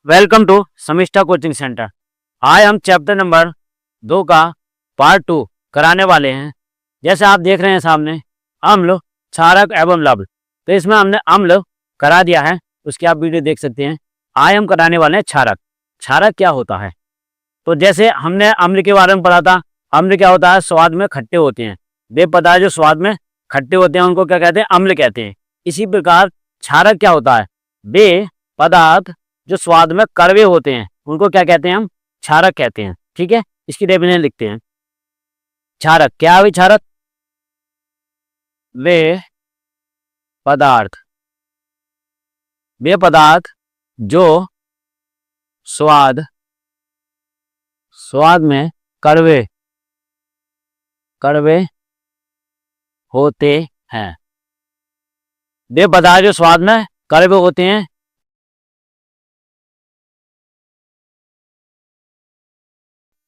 Welcome to Samishta coaching centre. आज हम chapter number 2 का पार्ट 2 कराने वाले हैं। जैसे आप देख रहे हैं सामने अम्ल, क्षारक एवं लवण। तो इसमें हमने अम्ल करा दिया है, उसकी आप वीडियो देख सकते हैं। आज हम कराने वाले हैं क्षारक। क्षारक क्या होता है? तो जैसे हमने अम्ल के बारे में पढ़ा था, अम्ल क्या होता है? स्वाद में खट्टे होते हैं। वे पदार्थ जो स्वाद में खट्टे होते हैं उनको क्या कहते हैं? अम्ल कहते हैं। इसी प्रकार क्षारक क्या होता है? वे पदार्थ जो स्वाद में कड़वे होते हैं उनको क्या कहते हैं? हम क्षारक कहते हैं। ठीक है, इसकी डेफिनेशन लिखते हैं। क्षारक क्या है? क्षारक वे पदार्थ जो स्वाद में कड़वे होते हैं। वे पदार्थ जो स्वाद में कड़वे होते हैं।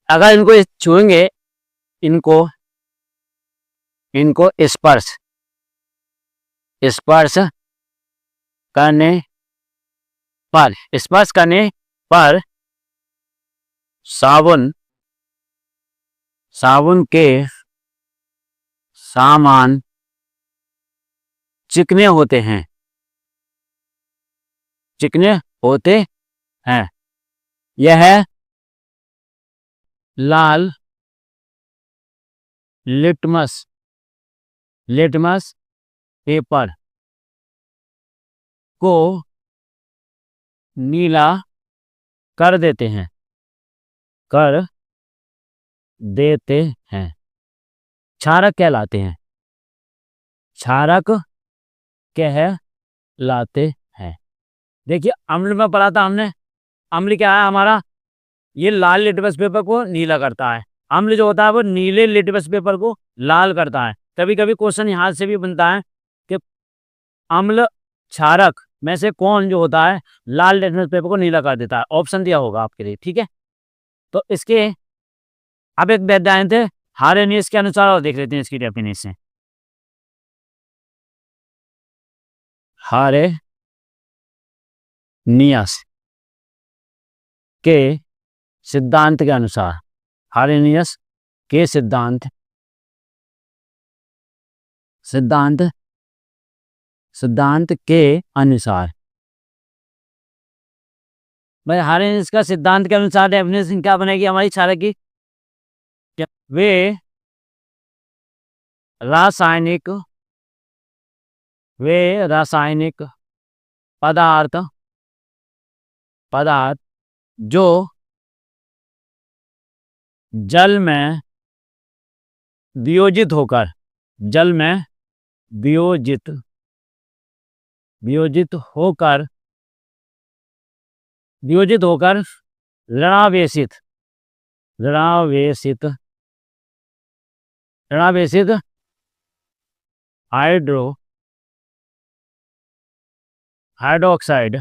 अगर इनको छुएंगे, इनको स्पर्श करने पर साबुन के समान चिकने होते हैं। यह लाल लिटमस पेपर को नीला कर देते हैं। क्षारक कहलाते हैं। देखिए, अम्ल में पढ़ा था हमने। अम्ल क्या है हमारा? ये लाल लिटमस पेपर को नीला करता है। अम्ल जो होता है वो नीले लिटमस पेपर को लाल करता है। कभी कभी क्वेश्चन यहाँ से भी बनता है कि अम्ल क्षारक में से कौन जो होता है लाल लिटमस पेपर को नीला कर देता है। ऑप्शन दिया होगा आपके लिए। ठीक है, तो इसके अब एक वैज्ञानिक थे हारेनियस के अनुसार, और देख लेते हैं इसकी डेफिनेशन। हारेनियस के सिद्धांत के अनुसार, हारेनियस के सिद्धांत के अनुसार, भाई हारेनियस का सिद्धांत के अनुसार डेफिनेशन क्या बनेगी हमारी क्षारक की? वे रासायनिक पदार्थ जो जल में वियोजित होकर ऋणावेशित हाइड्रोक्साइड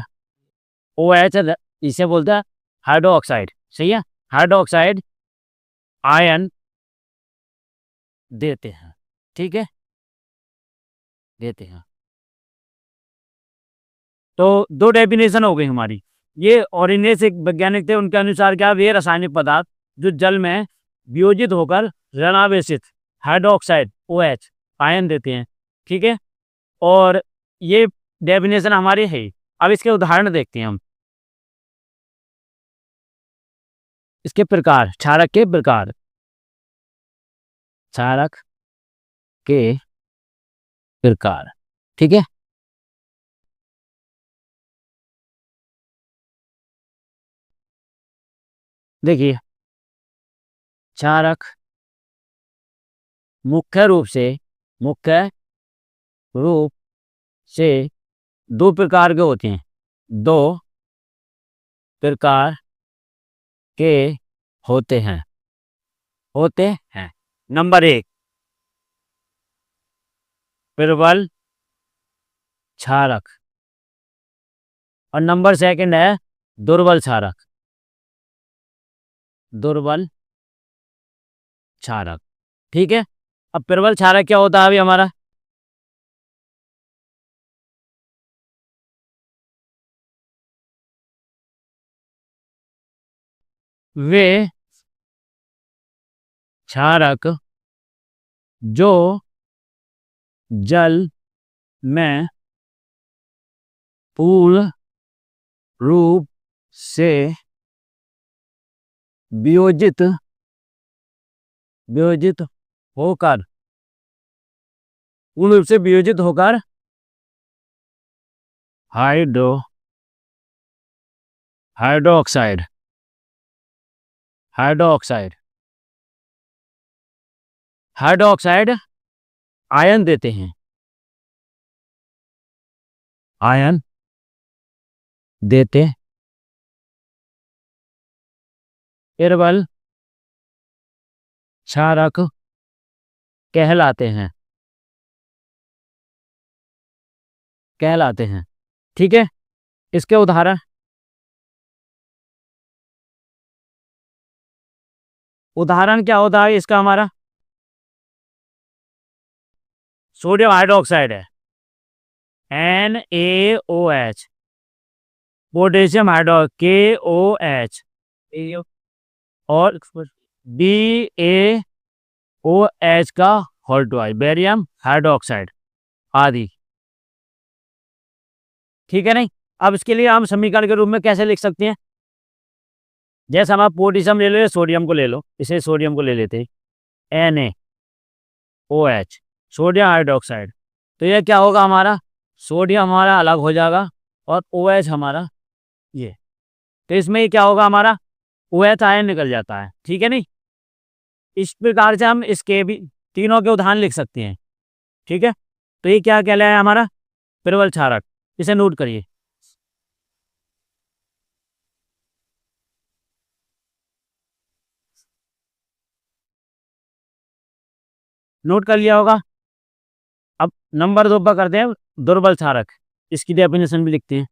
OH, इसे बोलते हैं हाइड्रोक्साइड। सही है, हाइड्रोक्साइड आयन देते हैं। ठीक है, देते हैं। तो दो डेफिनेशन हो गई हमारी। ये ऑरिनेस एक वैज्ञानिक थे, उनके अनुसार क्या? वे रासायनिक पदार्थ जो जल में वियोजित होकर ऋणावेशित हाइड्रोक्साइड OH आयन देते हैं। ठीक है, और ये डेफिनेशन हमारी है। अब इसके उदाहरण देखते हैं हम। इसके प्रकार, क्षारक के प्रकार। ठीक है, देखिए क्षारक मुख्य रूप से दो प्रकार के होते हैं। होते हैं। नंबर 1 प्रबल क्षारक, और नंबर 2 है दुर्बल क्षारक। ठीक है, अब प्रबल क्षारक क्या होता है अभी हमारा? वे क्षारक जो जल में पूर्ण रूप से वियोजित वियोजित होकर पूर्ण रूप से वियोजित होकर हाइड्रोक्साइड हाइड्रोक्साइड हाइड्रोक्साइड आयन देते हैं, आयन देते प्रबल क्षारक कहलाते हैं, कहलाते हैं। ठीक है, इसके उदाहरण उदाहरण क्या होता है इसका? हमारा सोडियम हाइड्रोक्साइड है NaOH, पोटेशियम हाइड्रो KOH और BaOH का होल ट्वाइस, बेरियम हाइड्रोक्साइड आदि। ठीक है नहीं? अब इसके लिए हम समीकरण के रूप में कैसे लिख सकते हैं? जैसे हम पोटेशियम ले लो, सोडियम को ले लो, इसे सोडियम को ले लेते हैं NaOH, सोडियम हाइड्रोक्साइड। तो यह क्या होगा? हमारा सोडियम हमारा अलग हो जाएगा और OH हमारा ये, तो इसमें ये क्या होगा? हमारा OH आयन निकल जाता है। ठीक है नहीं? इस प्रकार से हम इसके भी तीनों के उदाहरण लिख सकते हैं। ठीक है, तो ये क्या कहलाया? हमारा प्रबल क्षारक। इसे नोट करिए। नोट कर लिया होगा। अब नंबर 2 पर करते हैं दुर्बल क्षारक। इसकी डेफिनेशन भी लिखते हैं।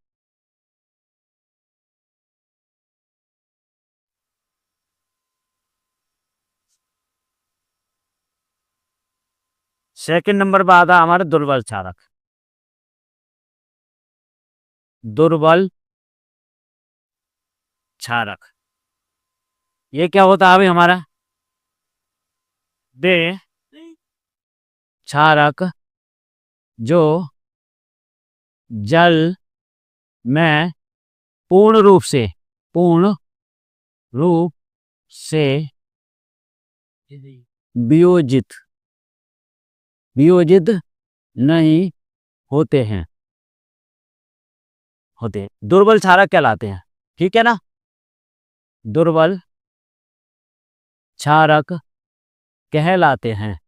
सेकंड नंबर पर आता है हमारा दुर्बल क्षारक। दुर्बल क्षारक ये क्या होता है अभी हमारा? वे क्षारक जो जल में पूर्ण रूप से वियोजित वियोजित नहीं होते हैं, दुर्बल क्षारक कहलाते हैं। ठीक है ना? दुर्बल क्षारक कहलाते हैं,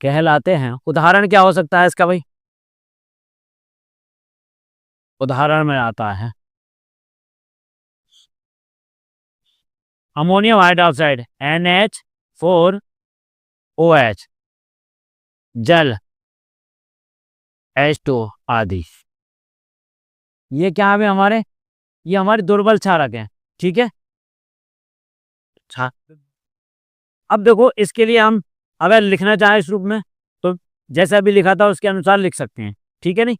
कहलाते हैं। उदाहरण क्या हो सकता है इसका भाई? उदाहरण में आता है अमोनियम हाइड्रोक्साइड NH4OH, जल H2 आदि। ये क्या है हमारे? ये हमारे दुर्बल क्षारक हैं। ठीक है, अब देखो इसके लिए हम अगर लिखना चाहें इस रूप में तो जैसा भी लिखा था उसके अनुसार लिख सकते हैं। ठीक है नहीं?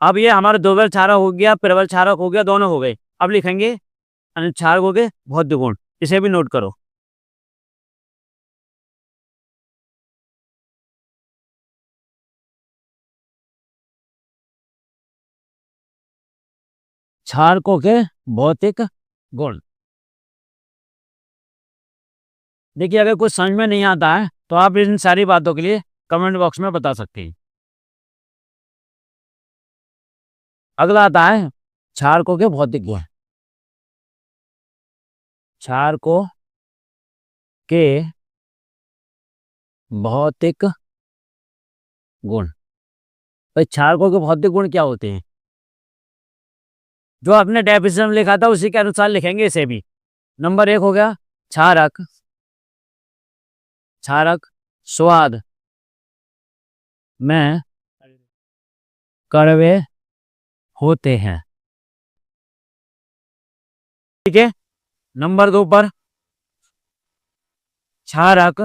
अब ये हमारा दुर्बल क्षारक हो गया, प्रबल क्षारक हो गया, दोनों हो गए। अब लिखेंगे अनुक्षारक हो गए भौतिक गुण। इसे भी नोट करो। क्षारकों के भौतिक गुण। देखिए, अगर कुछ समझ में नहीं आता है तो आप इन सारी बातों के लिए कमेंट बॉक्स में बता सकते हैं। अगला आता है क्षारकों के भौतिक गुण। क्षारकों के भौतिक गुण। भाई क्षारकों के भौतिक गुण क्या होते हैं? जो आपने डेफिनेशन में लिखा था उसी के अनुसार लिखेंगे इसे भी। नंबर 1 हो गया क्षारक, क्षारक स्वाद में कड़वे होते हैं। ठीक है, नंबर 2 पर क्षारक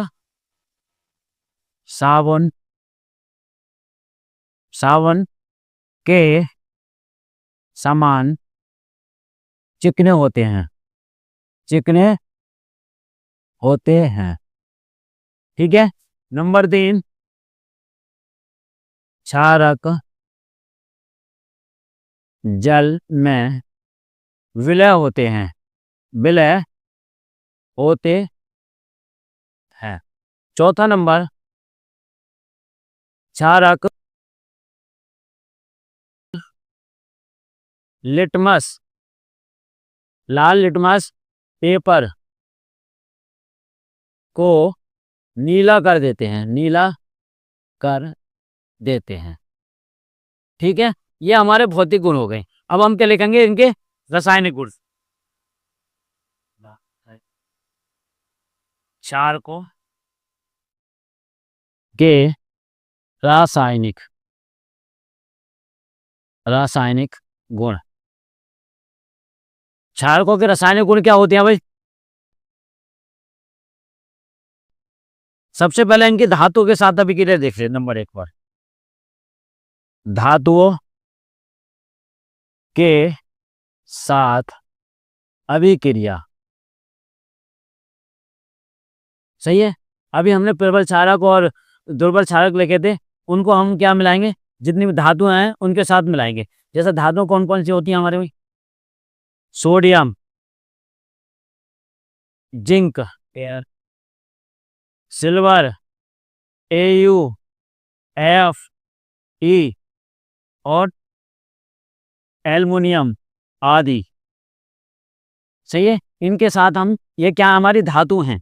साबुन के समान चिकने होते हैं। चिकने होते हैं। ठीक है। नंबर 3, क्षारक जल में विलय होते हैं। विलय होते हैं। चौथा नंबर, क्षारक लिटमस, लाल लिटमस पेपर को नीला कर देते हैं। नीला कर देते हैं। ठीक है। ये हमारे भौतिक गुण हो गए। अब हम क्या लिखेंगे? इनके रासायनिक गुण। क्षारकों के रासायनिक रासायनिक गुण। क्षारकों के रासायनिक गुण क्या होते हैं भाई? सबसे पहले इनकी धातु के साथ अभिक्रिया देख ले। नंबर 1 पर धातुओं के साथ अभिक्रिया। सही है। अभी हमने प्रबल क्षारक और दुर्बल क्षारक लिखे थे, उनको हम क्या मिलाएंगे? जितनी भी धातुएं हैं उनके साथ मिलाएंगे। जैसे धातुएं कौन कौन सी होती हैं हमारे में? Sodium, zinc, silver, AU, F, E और एल्युमिनियम आदि। सही है। इनके साथ हम, ये क्या हमारी धातु हैं,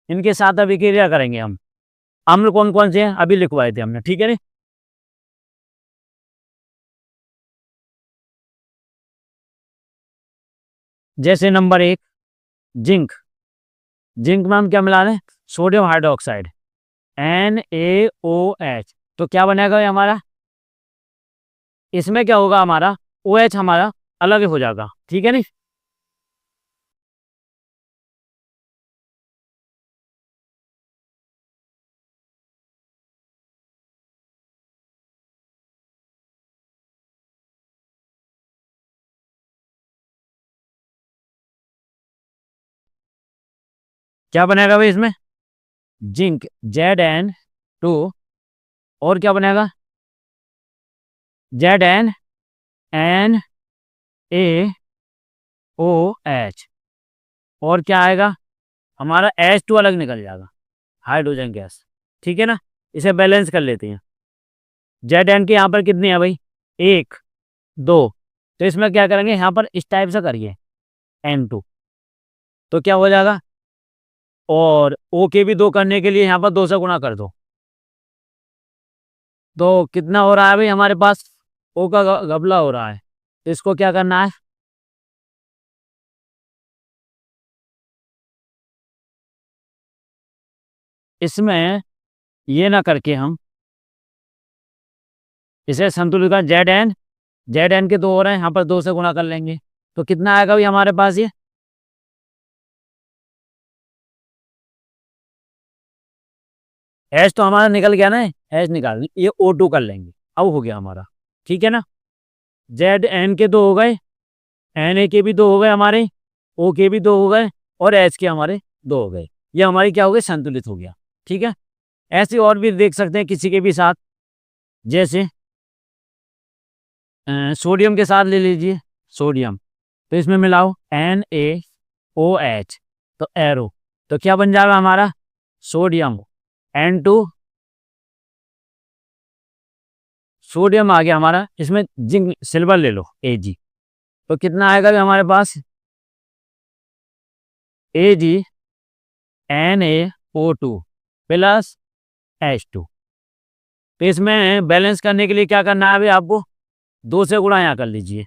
इनके साथ अभिक्रिया करेंगे हम। अम्ल कौन कौन से हैं अभी लिखवाए थे हमने। ठीक है। जैसे नंबर 1 जिंक। जिंक में हम क्या मिला रहे हैं? Sodium hydroxide, NaOH। तो क्या बनेगा ये हमारा? इसमें क्या होगा हमारा? OH हमारा अलग हो जाएगा। ठीक है नहीं? क्या बनेगा भाई इसमें? Zinc Zn2। और क्या बनेगा? ZnNaOH। और क्या आएगा? हमारा H2 अलग निकल जाएगा, हाइड्रोजन गैस। ठीक है ना? इसे बैलेंस कर लेते हैं। Zn के यहाँ पर कितनी है भाई? 1 2। तो इसमें क्या करेंगे? यहाँ पर इस टाइप से करिए N2। तो क्या हो जाएगा? और O के भी 2 करने के लिए यहाँ पर 2 से गुणा कर दो। तो कितना हो रहा है भाई हमारे पास? O का गबला हो रहा है। तो इसको क्या करना है? इसमें ये ना करके हम इसे संतुलित कर। Zn के 2 हो रहे हैं, यहाँ पर 2 से गुणा कर लेंगे। तो कितना आएगा भाई हमारे पास? ये H तो हमारा निकल गया ना, H निकाल ये O2 कर लेंगे। अब हो गया हमारा। ठीक है ना? Zn के 2 हो गए, Na के भी 2 हो गए हमारे, O के भी 2 हो गए और H के हमारे 2 हो गए। ये हमारी क्या हो गई? संतुलित हो गया। ठीक है। ऐसे और भी देख सकते हैं किसी के भी साथ। जैसे सोडियम के साथ ले लीजिए। सोडियम, तो इसमें मिलाओ NaOH, तो एरो। तो क्या बन जाएगा हमारा? Sodium N2। सोडियम आ गया हमारा। इसमें जिंक सिल्वर ले लो Ag। तो कितना आएगा भी हमारे पास? Ag NaO2 plus H2। तो इसमें बैलेंस करने के लिए क्या करना है अभी आपको? 2 से गुणा यहाँ कर लीजिए।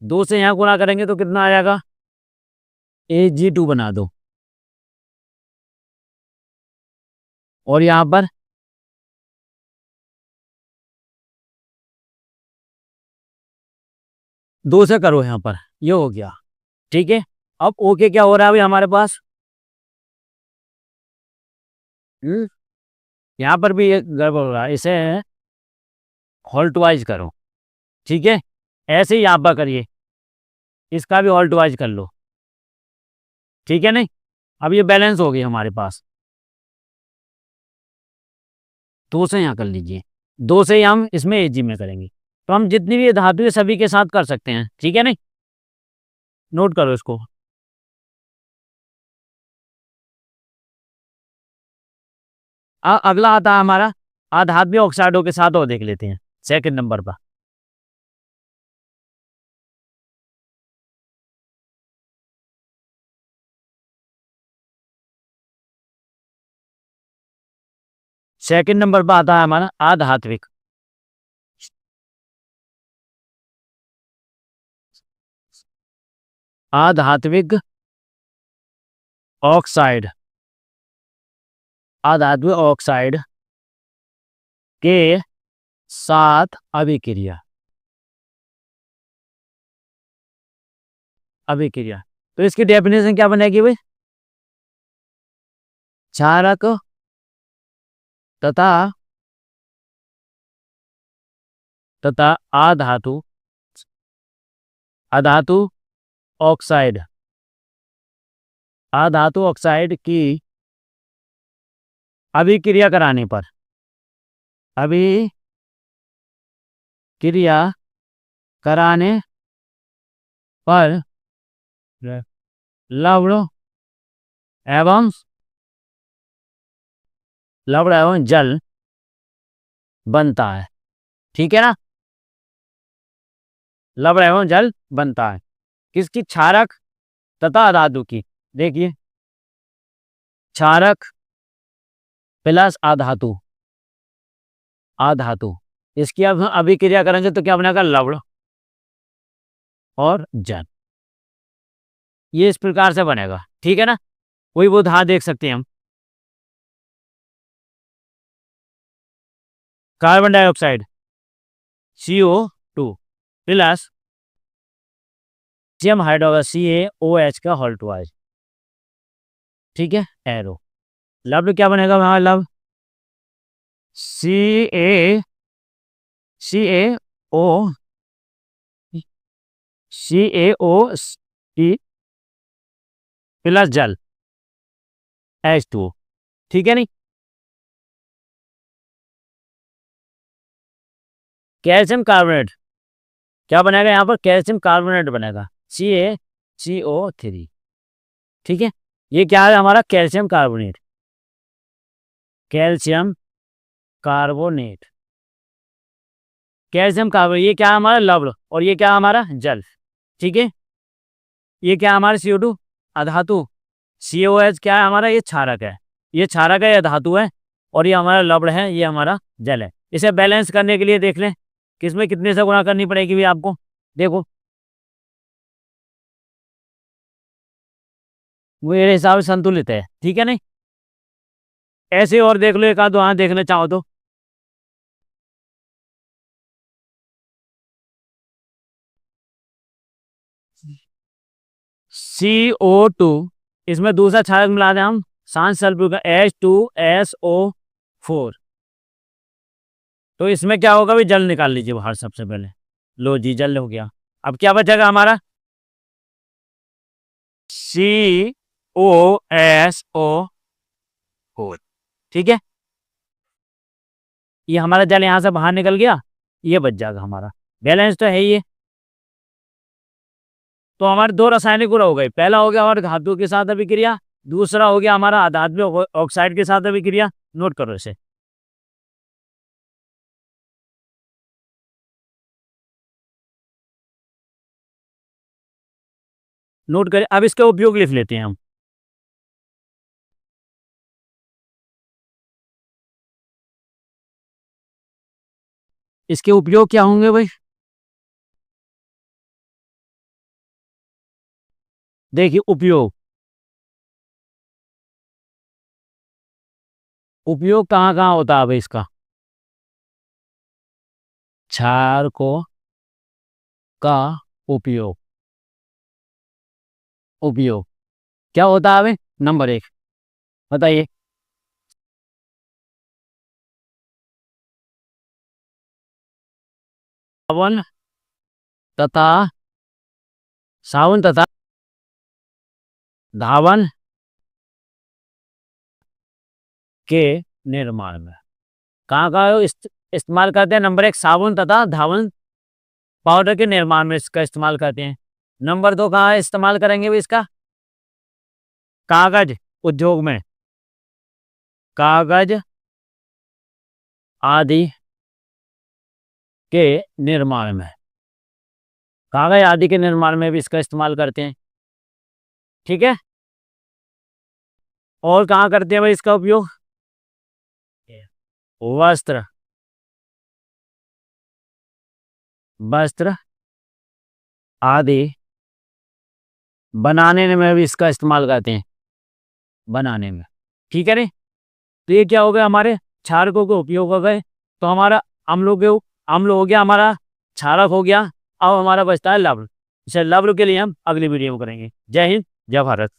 2 से यहाँ गुणा करेंगे तो कितना आ जाएगा? Ag2 बना दो। और यहाँ पर 2 से करो यहाँ पर, ये हो गया। ठीक है। अब ओके क्या हो रहा है अभी हमारे पास? यहाँ पर भी एक गड़बड़ हो रहा है, इसे हॉल्ट वाइज करो। ठीक है। ऐसे ही यहाँ पर करिए, इसका भी हॉल्ट वाइज कर लो। ठीक है नहीं। अब ये बैलेंस हो गई हमारे पास, 2 से यहाँ कर लीजिए, 2 से ही हम इसमें एजी में करेंगे। तो हम जितनी भी धातु है सभी के साथ कर सकते हैं, ठीक है नहीं। नोट करो इसको। अगला आता है हमारा आधात्मिक ऑक्साइडों के साथ, और देख लेते हैं सेकंड नंबर पर। सेकंड नंबर पर आता है हमारा आधात्विक, आधात्विक ऑक्साइड, आधात्मिक ऑक्साइड के साथ अभिक्रिया, अभिक्रिया। तो इसकी डेफिनेशन क्या बनेगी भाई? क्षारक तथा तथा अधातु, अधातु ऑक्साइड, अधातु ऑक्साइड की अभिक्रिया कराने पर, अभिक्रिया कराने पर लवण एवं लवण एवं जल बनता है, ठीक है ना। लवण एवं जल बनता है किसकी? क्षारक तथा अधातु की। देखिए, क्षारक प्लस अधातु, अधातु, इसकी अब हम अभिक्रिया करेंगे तो क्या बनेगा? लवण और जल। ये इस प्रकार से बनेगा, ठीक है ना। कोई वो धा देख सकते हैं हम। Carbon dioxide CO2 plus calcium hydroxide CaOH का होल ट्वाइस, ठीक है, एरो। लव क्या बनेगा वहां? लव CaO CaO प्लस जल H2O, ठीक है नहीं। कैल्शियम कार्बोनेट क्या बनेगा यहाँ पर? कैल्शियम कार्बोनेट बनेगा CaCO3, ठीक है। ये क्या है हमारा? Calcium carbonate, calcium carbonate, calcium carbonate. ये क्या है हमारा? लवण, और ये क्या है हमारा? जल, ठीक है। ये क्या है हमारा? CO2 अधातु, COH क्या है हमारा? ये क्षारक है, ये क्षारक है, ये धातु है, और ये हमारा लवण है, ये हमारा जल है। इसे बैलेंस करने के लिए देख लें किसमें कितने से गुणा करनी पड़ेगी भी आपको। देखो, मेरे हिसाब से संतुलित है, ठीक है नहीं। ऐसे और देख लो, एक आध वहां देखना चाहो तो। CO2, इसमें दूसरा क्षारक मिला दें हम, सांस सल्फ्यूरिक का H2SO4। तो इसमें क्या होगा भाई? जल निकाल लीजिए बाहर सबसे पहले। लो जी, जल हो गया। अब क्या बचेगा हमारा? COSO4, ठीक है। ये हमारा जल यहां से बाहर निकल गया, ये बच जाएगा हमारा। बैलेंस तो है ये। तो हमारे दो रासायनिक गुण हो गए। पहला हो गया हमारे धातु के साथ अभिक्रिया, दूसरा हो गया हमारा अधात्मिक ऑक्साइड के साथ अभिक्रिया। नोट करो इसे। नोट करें। अब इसका उपयोग लिख लेते हैं हम। इसके उपयोग क्या होंगे भाई? देखिए, उपयोग, उपयोग कहाँ कहाँ होता है भाई इसका? क्षार को का उपयोग, उपयोग क्या होता है भाई? नंबर 1 बताइए। सावन तथा, सावन तथा धावन के निर्माण में। कहाँ कहाँ इस्तेमाल करते हैं? नंबर 1 साबुन तथा धावन पाउडर के निर्माण में इसका इस्तेमाल करते हैं। नंबर 2 कहाँ इस्तेमाल करेंगे भी इसका? कागज उद्योग में, कागज आदि के निर्माण में, कागज आदि के निर्माण में भी इसका इस्तेमाल करते हैं। ठीक है। और कहाँ करते हैं भाई इसका उपयोग? वस्त्र, वस्त्र आदि बनाने में भी इसका इस्तेमाल करते हैं, बनाने में। ठीक है रे। तो ये क्या हो गया? हमारे क्षारकों के उपयोग हो गए। तो हमारा अम्ल हो गया, हमारा क्षारक हो गया। अब हमारा बचता है लवण। इसे लवण के लिए हम अगली वीडियो में करेंगे। जय हिंद, जय भारत।